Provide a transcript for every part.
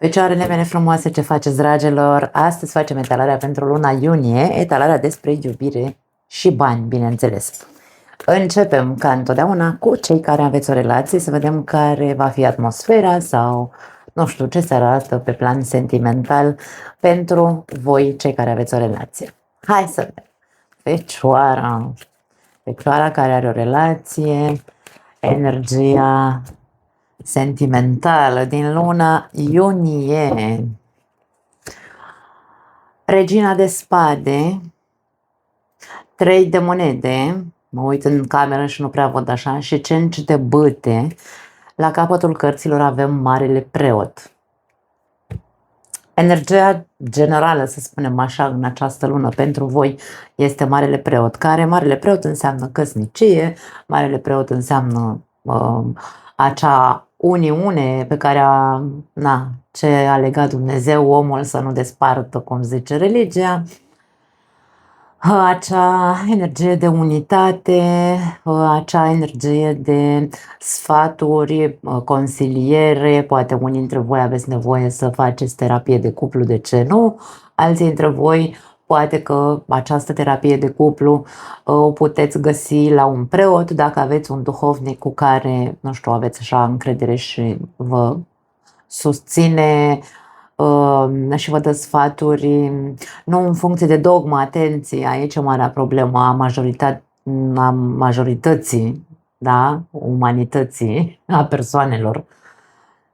Fecioarele mele frumoase, ce faceți, dragilor? Astăzi facem etalarea pentru luna iunie, etalarea despre iubire și bani, bineînțeles. Începem, ca întotdeauna, cu cei care aveți o relație, să vedem care va fi atmosfera sau, nu știu, ce se arată pe plan sentimental pentru voi, cei care aveți o relație. Hai să vedem. Fecioara. Fecioara care are o relație, energia sentimentală din luna iunie. Regina de spade, 3 de monede, mă uit în cameră și nu prea văd așa, și 5 de bâte. La capătul cărților avem marele preot. Energia generală, să spunem așa, în această lună pentru voi este marele preot, care marele preot înseamnă căsnicie, marele preot înseamnă acea uniune pe care ce a legat Dumnezeu omul să nu despartă, cum zice religia, acea energie de unitate, acea energie de sfaturi, consiliere. Poate unii dintre voi aveți nevoie să faceți terapie de cuplu, de ce nu? Alții dintre voi poate că această terapie de cuplu o puteți găsi la un preot, dacă aveți un duhovnic cu care, nu știu, aveți așa încredere și vă susține și vă dă sfaturi, nu în funcție de dogmă, atenție, aici e marea problemă a majorității, da, umanității, a persoanelor.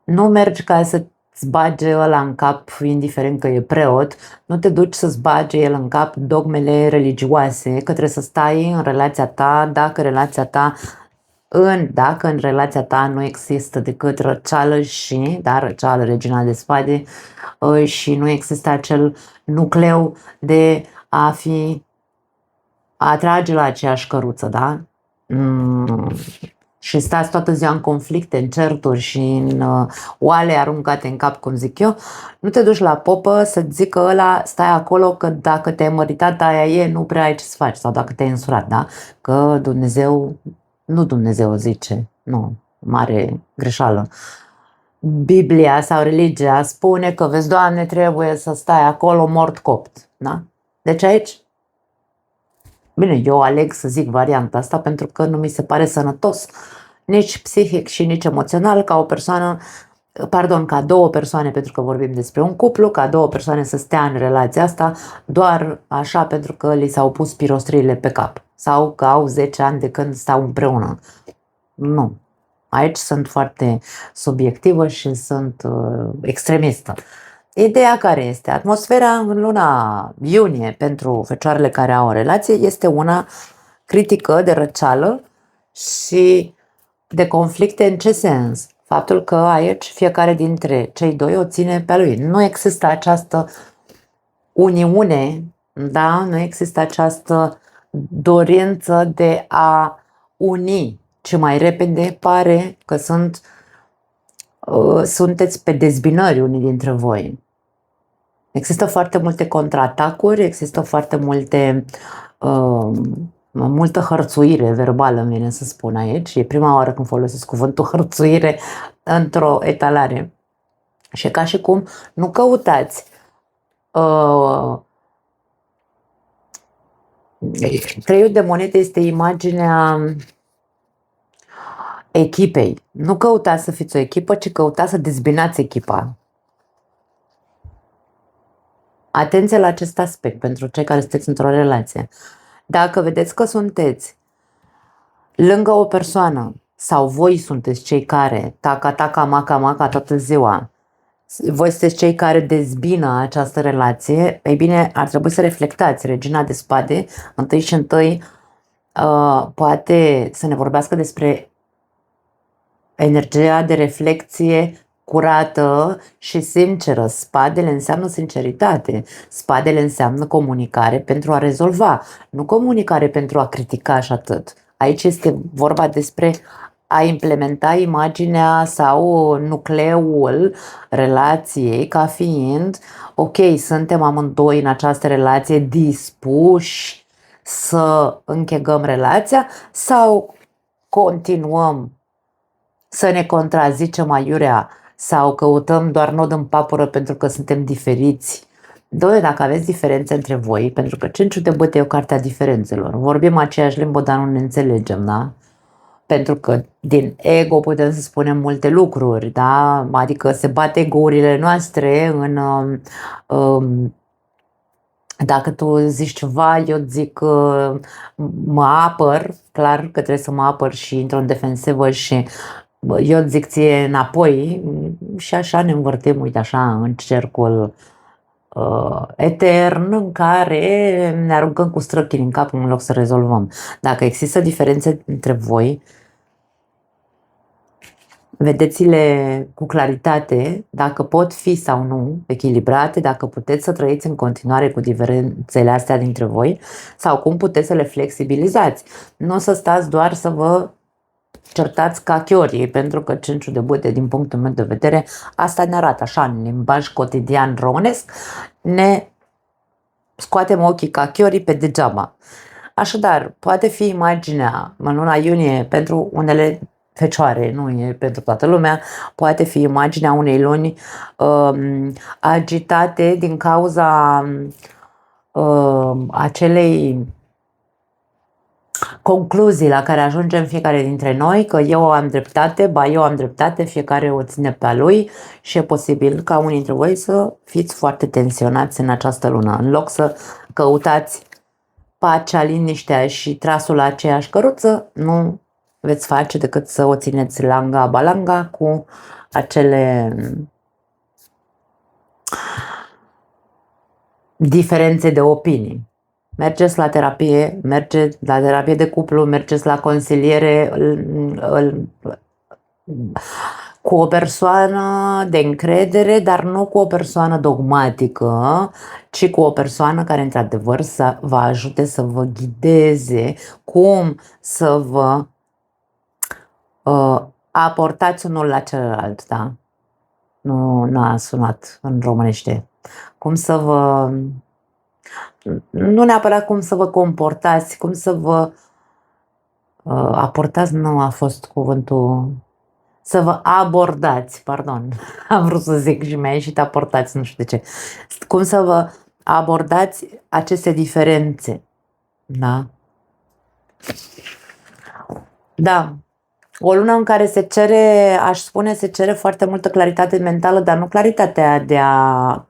Nu mergi ca să-ți bage ăla în cap, indiferent că e preot, nu te duci să-ți bage el în cap dogmele religioase, că trebuie să stai în relația ta, dacă în relația ta nu există decât răceală și, da, răceală, regina de spade, și nu există acel nucleu de a atrage la aceeași căruță, da? Și stați toată ziua în conflicte, în certuri și în oale aruncate în cap, cum zic eu, nu te duci la popă să-ți zică ăla, stai acolo că dacă te-ai măritat, aia e, nu prea ai ce să faci, sau dacă te-ai însurat, da? Că Dumnezeu zice, nu, mare greșeală. Biblia sau religia spune că, vezi, Doamne, trebuie să stai acolo mort copt, da? Deci aici, bine, eu aleg să zic varianta asta pentru că nu mi se pare sănătos, nici psihic și nici emoțional, ca două persoane, pentru că vorbim despre un cuplu, ca două persoane să stea în relația asta doar așa pentru că li s-au pus pirostrile pe cap sau că au 10 ani de când stau împreună. Nu. Aici sunt foarte subiectivă și sunt extremistă. Ideea care este? Atmosfera în luna iunie pentru fecioarele care au o relație este una critică, de răceală și de conflicte. În ce sens? Faptul că aici fiecare dintre cei doi o ține pe lui. Nu există această uniune, da? Nu există această dorință de a uni, ci mai repede pare că sunteți pe dezbinări unii dintre voi. Există foarte multe contraatacuri, există foarte multă hărțuire verbală, îmi vine să spun aici. E prima oară când folosesc cuvântul hărțuire într-o etalare. Și ca și cum nu căutați Treiul de monede este imaginea echipei. Nu căutați să fiți o echipă, ci căutați să dezbinați echipa. Atenție la acest aspect pentru cei care sunteți într-o relație. Dacă vedeți că sunteți lângă o persoană sau voi sunteți cei care taca, maca toată ziua, voi sunteți cei care dezbină această relație, ei bine, ar trebui să reflectați. Regina de spade, întâi și întâi, poate să ne vorbească despre energia de reflecție curată și sinceră. Spadele înseamnă sinceritate. Spadele înseamnă comunicare pentru a rezolva, nu comunicare pentru a critica și atât. Aici este vorba despre a implementa imaginea sau nucleul relației ca fiind, ok, suntem amândoi în această relație dispuși să închegăm relația sau continuăm să ne contrazicem aiurea sau căutăm doar nod în papură pentru că suntem diferiți. Doi, dacă aveți diferențe între voi, pentru că Cinciul de băte e o carte a diferențelor. Vorbim aceeași limbă, dar nu ne înțelegem, da? Pentru că din ego putem să spunem multe lucruri, da? Adică se bate ego-urile noastre în... Dacă tu zici ceva, eu zic mă apăr, clar că trebuie să mă apăr și intru în defensivă și eu zic ție înapoi și așa ne învârtim, uite așa, în cercul etern în care ne aruncăm cu străchini în cap în loc să rezolvăm. Dacă există diferențe între voi, vedeți-le cu claritate, dacă pot fi sau nu echilibrate, dacă puteți să trăiți în continuare cu diferențele astea dintre voi sau cum puteți să le flexibilizați. Nu o să stați doar să vă certați ca chiorii, pentru că Cinciul de bâte, din punctul meu de vedere, asta ne arată așa, în limbaj cotidian românesc, ne scoatem ochii ca chiorii pe degeaba. Așadar, poate fi imaginea în luna iunie pentru unele fecioare, nu e pentru toată lumea, poate fi imaginea unei luni agitate din cauza acelei concluzii la care ajungem fiecare dintre noi, că eu am dreptate, ba eu am dreptate, fiecare o ține pe a lui și e posibil ca unii dintre voi să fiți foarte tensionați în această lună. În loc să căutați pacea, liniștea și trasul la aceeași căruță, nu veți face decât să o țineți langa-balanga cu acele diferențe de opinii. Mergeți la terapie, mergeți la terapie de cuplu, mergeți la consiliere cu o persoană de încredere, dar nu cu o persoană dogmatică, ci cu o persoană care într-adevăr să vă ajute să vă ghideze cum să vă aportați unul la celălalt, da? Nu a sunat în românește. Cum să vă... Nu neapărat cum să vă comportați, cum să vă aportați, nu a fost cuvântul, să vă abordați, pardon, am vrut să zic și mi-a ieșit aportați, nu știu de ce, cum să vă abordați aceste diferențe, da? Da, o lună în care se cere, aș spune, se cere foarte multă claritate mentală, dar nu claritatea de a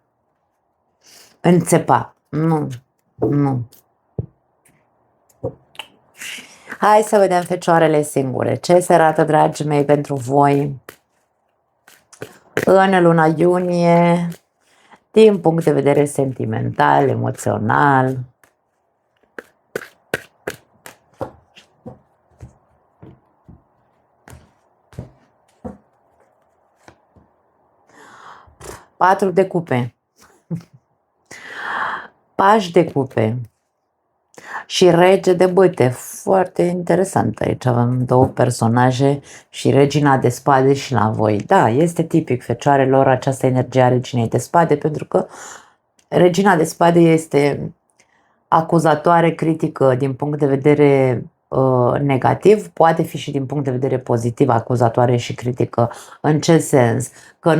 înțepa, nu. Hai să vedem fecioarele singure. Ce se arată, dragii mei, pentru voi în luna iunie, din punct de vedere sentimental, emoțional? Patru de cupe. Pași de cupe și rege de bâte. Foarte interesant. Aici avem două personaje și regina de spade și la voi. Da, este tipic fecioarelor această energie a reginei de spade, pentru că regina de spade este acuzatoare, critică din punct de vedere negativ, poate fi și din punct de vedere pozitiv acuzatoare și critică. În ce sens? Că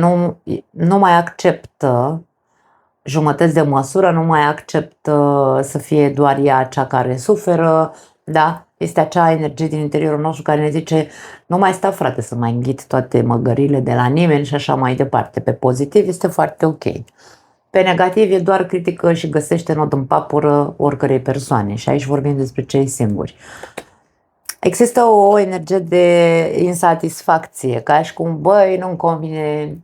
nu mai acceptă jumătăți de măsură, nu mai acceptă să fie doar ea cea care suferă, da? Este acea energie din interiorul nostru care ne zice nu mai sta, frate, să mai înghit toate măgările de la nimeni și așa mai departe. Pe pozitiv este foarte ok. Pe negativ e doar critică și găsește nod în papură oricărei persoane și aici vorbim despre cei singuri. Există o energie de insatisfacție, ca și cum, băi, nu-mi convine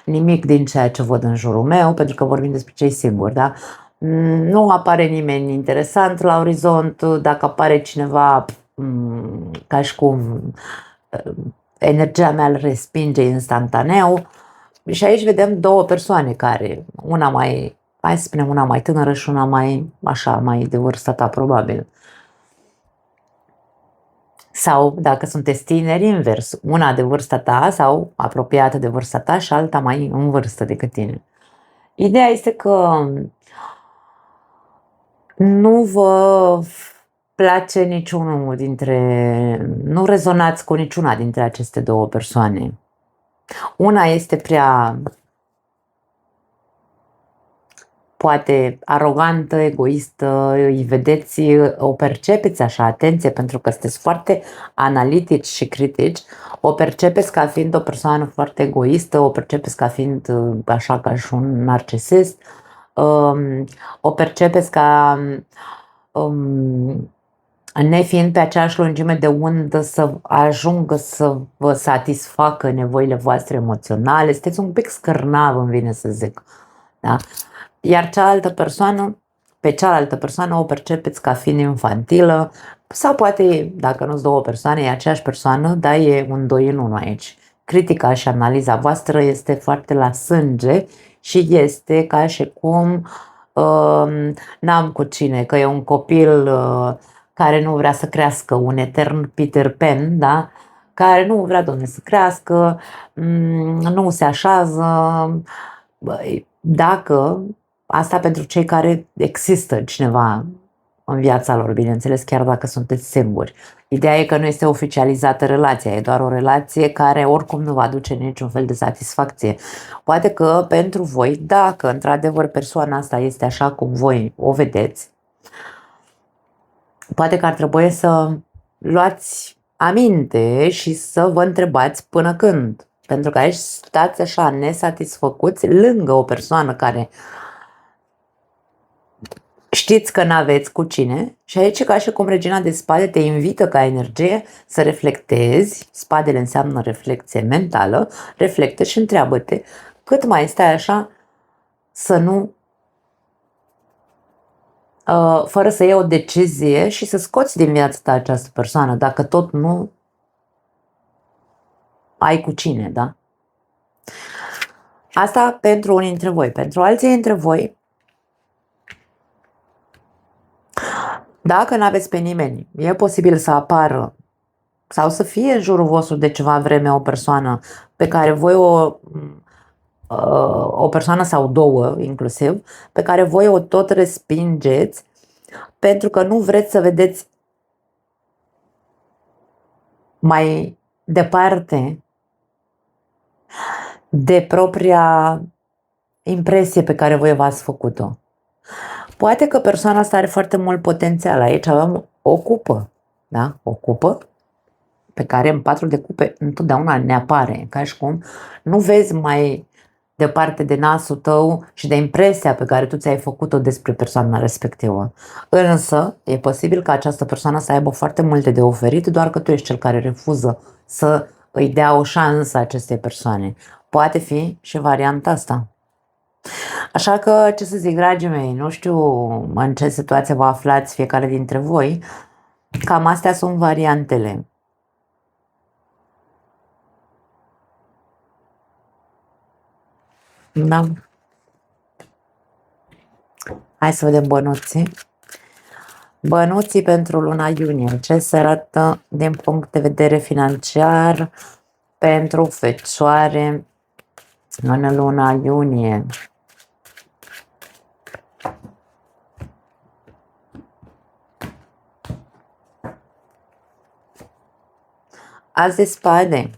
nimic din ceea ce văd în jurul meu, pentru că vorbim despre cei singuri, da? Nu apare nimeni interesant la orizont, dacă apare cineva, ca și cum energia mea îl respinge instantaneu. Și aici vedem două persoane care, una mai, hai să spunem, una mai tânără și una mai, așa, mai de vârsta ta, probabil. Sau, dacă sunteți tineri, invers, una de vârsta ta sau apropiată de vârsta ta și alta mai în vârstă decât tine. Ideea este că nu vă place niciunul dintre, nu rezonați cu niciuna dintre aceste două persoane. Una este prea, poate, arogantă, egoistă, îi vedeți, o percepeți așa, atenție, pentru că sunteți foarte analitici și critici, o percepeți ca fiind o persoană foarte egoistă, o percepeți ca fiind așa ca și un narcisist, o percepeți ca nefiind pe aceeași lungime de undă să ajungă să vă satisfacă nevoile voastre emoționale, sunteți un pic scârnav, îmi vine să zic. Da? Iar pe cealaltă persoană o percepeți ca fiind infantilă sau poate, dacă nu-s două persoane, e aceeași persoană, dar e un doi în unul aici. Critica și analiza voastră este foarte la sânge și este ca și cum n-am cu cine, că e un copil care nu vrea să crească, un etern Peter Pan, da? Care nu vrea, domne, să crească, nu se așează. Dacă asta pentru cei care există cineva în viața lor, bineînțeles, chiar dacă sunteți singuri. Ideea e că nu este oficializată relația, e doar o relație care oricum nu va aduce niciun fel de satisfacție. Poate că pentru voi, dacă într-adevăr persoana asta este așa cum voi o vedeți, poate că ar trebui să luați aminte și să vă întrebați până când. Pentru că aici stați așa nesatisfăcuți lângă o persoană care știți că n-aveți cu cine și aici ca și cum regina de spade te invită ca energie să reflectezi, spadele înseamnă reflecție mentală, reflectă și întreabă-te cât mai stai așa să nu, fără să iei o decizie și să scoți din viața ta această persoană, dacă tot nu ai cu cine, da? Asta pentru unii dintre voi. Pentru alții dintre voi, dacă nu aveți pe nimeni, e posibil să apară sau să fie în jurul vostru de ceva vreme o persoană pe care voi o persoană sau două inclusiv, pe care voi o tot respingeți pentru că nu vreți să vedeți mai departe de propria impresie pe care voi v-ați făcut-o. Poate că persoana asta are foarte mult potențial. Aici avem o cupă, da? O cupă pe care în patrul de cupe întotdeauna ne apare, ca și cum nu vezi mai departe de nasul tău și de impresia pe care tu ți-ai făcut-o despre persoana respectivă. Însă, e posibil ca această persoană să aibă foarte multe de oferit, doar că tu ești cel care refuză să îi dea o șansă acestei persoane. Poate fi și varianta asta. Așa că, ce să zic, dragii mei, nu știu în ce situație vă aflați fiecare dintre voi, cam astea sunt variantele. Da. Hai să vedem bănuții. Bănuții pentru luna iunie. Ce se arată din punct de vedere financiar pentru Fecioare în luna iunie? As de spade,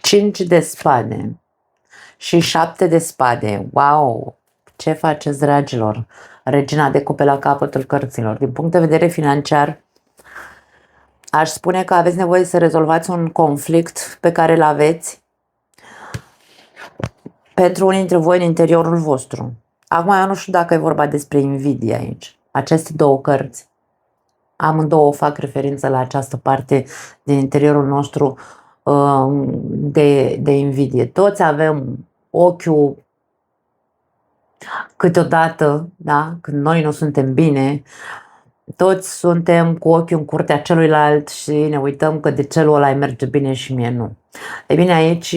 5 de spade și 7 de spade. Wow! Ce faceți, dragilor? Regina de cupe la capătul cărților. Din punct de vedere financiar, aș spune că aveți nevoie să rezolvați un conflict pe care îl aveți pentru unii dintre voi în interiorul vostru. Acum eu nu știu dacă e vorba despre invidie aici. Aceste două cărți, amândouă fac referință la această parte din interiorul nostru de invidie. Toți avem ochiul câteodată, da? Când noi nu suntem bine, toți suntem cu ochiul în curtea celuilalt și ne uităm că de celul ăla îi merge bine și mie nu. E bine, aici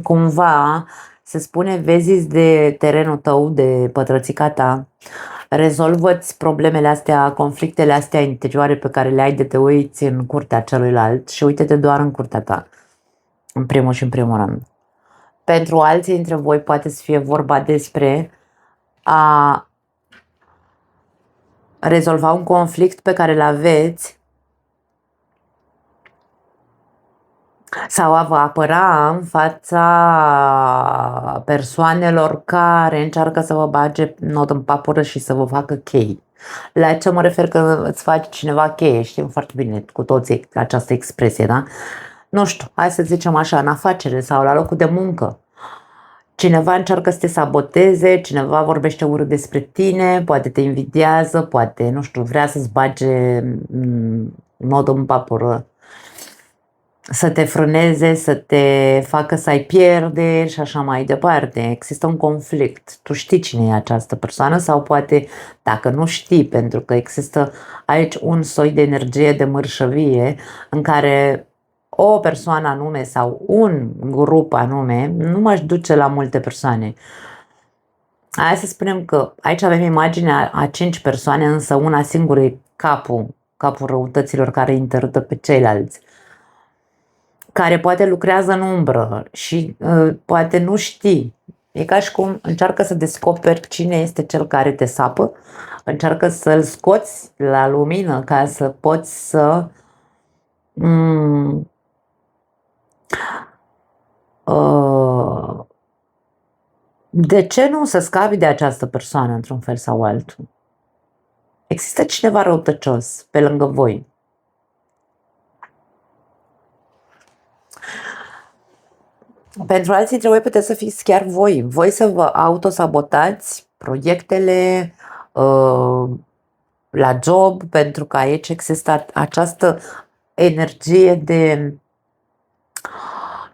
cumva se spune vezi de terenul tău, de pătrățica ta, rezolvă-ți problemele astea, conflictele astea interioare pe care le ai de te uiți în curtea celuilalt și uite-te doar în curtea ta, în primul și în primul rând. Pentru alții dintre voi poate să fie vorba despre a rezolva un conflict pe care îl aveți Sau va apăra în fața persoanelor care încearcă să vă bage nod în papură și să vă facă chei. La ce mă refer că îți faci cineva cheie? Știm foarte bine cu toții această expresie, da? Nu știu, hai să zicem așa, în afacere sau la locul de muncă. Cineva încearcă să te saboteze, cineva vorbește urât despre tine, poate te invidiază, poate, nu știu, vrea să-ți bage nodul în papură, să te frâneze, să te facă să ai pierderi și așa mai departe. Există un conflict. Tu știi cine e această persoană sau poate dacă nu știi, pentru că există aici un soi de energie de mărșăvie în care o persoană anume sau un grup anume nu m-aș duce la multe persoane. Hai să spunem că aici avem imaginea a 5 persoane, însă una singură e capul răutăților care interrupă pe ceilalți, care poate lucrează în umbră și poate nu știi. E ca și cum încearcă să descoperi cine este cel care te sapă, încearcă să-l scoți la lumină ca să poți să de ce nu să scapi de această persoană într-un fel sau altul? Există cineva răutăcios pe lângă voi. Pentru alții dintre voi puteți să fiți chiar voi să vă autosabotați proiectele la job, pentru că aici există această energie de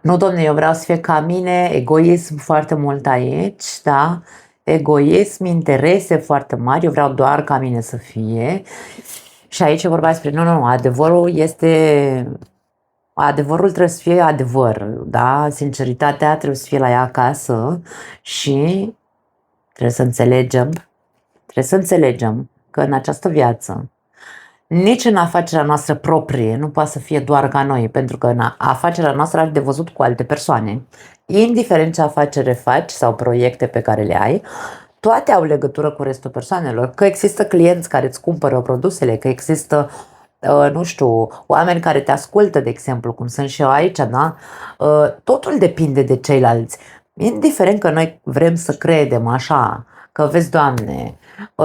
nu, domne, eu vreau să fie ca mine, egoism foarte mult aici, da? Egoism, interese foarte mari, eu vreau doar ca mine să fie. Și aici e vorba despre, nu, adevărul trebuie să fie adevăr, da? Sinceritatea trebuie să fie la ea acasă și trebuie să înțelegem că în această viață nici în afacerea noastră proprie nu poate să fie doar ca noi, pentru că în afacerea noastră are de văzut cu alte persoane. Indiferent ce afacere faci sau proiecte pe care le ai, toate au legătură cu restul persoanelor. Că există clienți care îți cumpără produsele, că există, nu știu, oameni care te ascultă, de exemplu, cum sunt și eu aici, da? Totul depinde de ceilalți. Indiferent că noi vrem să credem așa, că vezi, Doamne,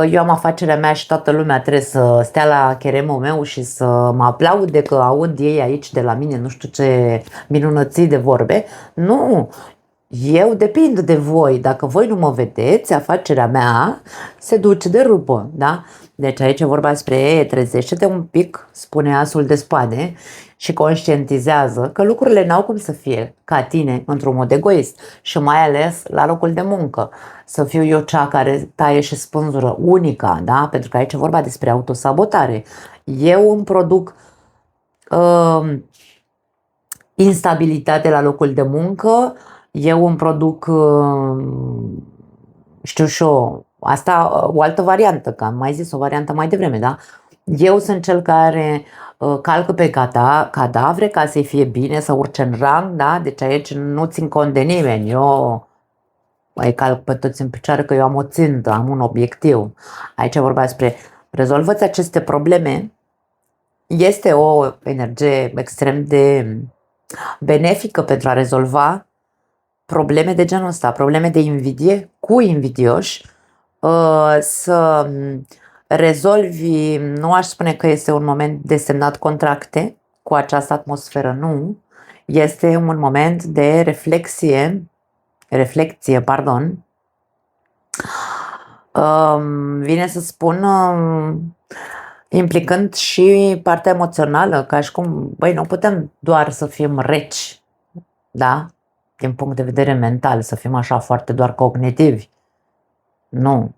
eu am afacerea mea și toată lumea trebuie să stea la cheremul meu și să mă aplaude că aud ei aici de la mine nu știu ce minunății de vorbe. Nu, eu depind de voi. Dacă voi nu mă vedeți, afacerea mea se duce de rupă, da? Deci aici e vorba despre trezește-te un pic, spune asul de spade, și conștientizează că lucrurile n-au cum să fie ca tine într-un mod egoist și mai ales la locul de muncă. Să fiu eu cea care taie și spânzură, unica, da? Pentru că aici e vorba despre autosabotare. Eu îmi produc instabilitate la locul de muncă, eu îmi produc, știu și eu, asta o altă variantă, că am mai zis o variantă mai devreme, da? Eu sunt cel care calcă pe cadavre ca să-i fie bine, să urce în rang, da? Deci aici nu țin cont de nimeni, eu îi calc pe toți în picioare că eu am o țintă, am un obiectiv. Aici e vorba despre rezolvați aceste probleme. Este o energie extrem de benefică pentru a rezolva probleme de genul ăsta, probleme de invidie cu invidioși, să rezolvi, nu aș spune că este un moment de semnat contracte cu această atmosferă, nu, este un moment de reflecție, vine să spun, implicând și partea emoțională, ca și cum, băi, nu putem doar să fim reci, da? Din punct de vedere mental, să fim așa foarte doar cognitivi. Nu.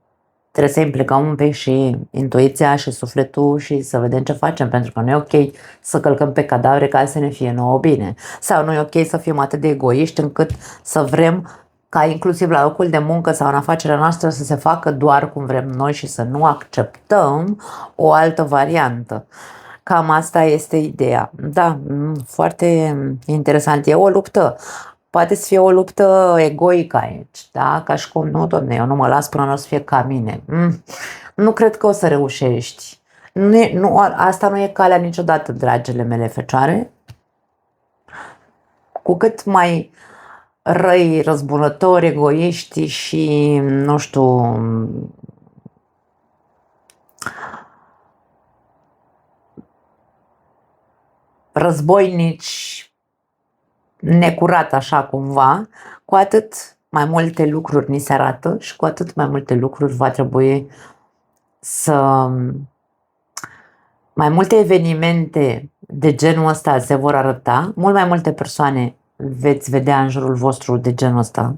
Trebuie să implicăm un pic și intuiția și sufletul și să vedem ce facem, pentru că nu e ok să călcăm pe cadavre ca să ne fie nouă bine. Sau nu e ok să fim atât de egoiști încât să vrem ca inclusiv la locul de muncă sau în afacerea noastră să se facă doar cum vrem noi și să nu acceptăm o altă variantă. Cam asta este ideea. Da, foarte interesant. E o luptă. Poate să fie o luptă egoică aici, da? Ca și cum, nu, domne, eu nu mă las până nu o să fie ca mine. Nu cred că o să reușești. Asta nu e calea niciodată, dragile mele fecioare. Cu cât mai răi, răzbunători, egoiști și, nu știu, războinici, necurat așa cumva, cu atât mai multe lucruri ni se arată și cu atât mai multe lucruri va trebui să... Mai multe evenimente de genul ăsta se vor arăta, mult mai multe persoane veți vedea în jurul vostru de genul ăsta,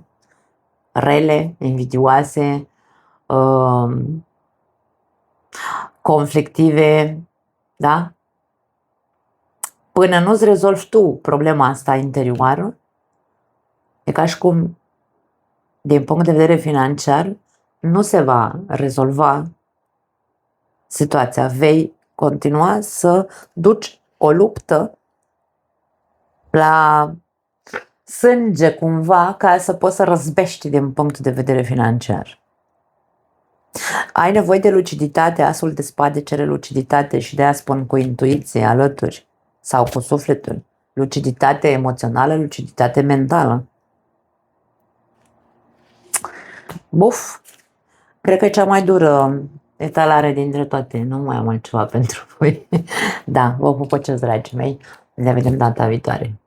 rele, invidioase, conflictive, da? Până nu-ți rezolvi tu problema asta interioară, e ca și cum, din punct de vedere financiar, nu se va rezolva situația. Vei continua să duci o luptă la sânge cumva ca să poți să răzbești din punct de vedere financiar. Ai nevoie de luciditate, asul de spade cere luciditate și de aia spun cu intuiție alături sau cu sufletul. Luciditate emoțională, luciditate mentală. Buf! Cred că e cea mai dură etalare dintre toate. Nu mai am altceva pentru voi. Da, vă pupăcesc, dragii mei. Ne vedem data viitoare.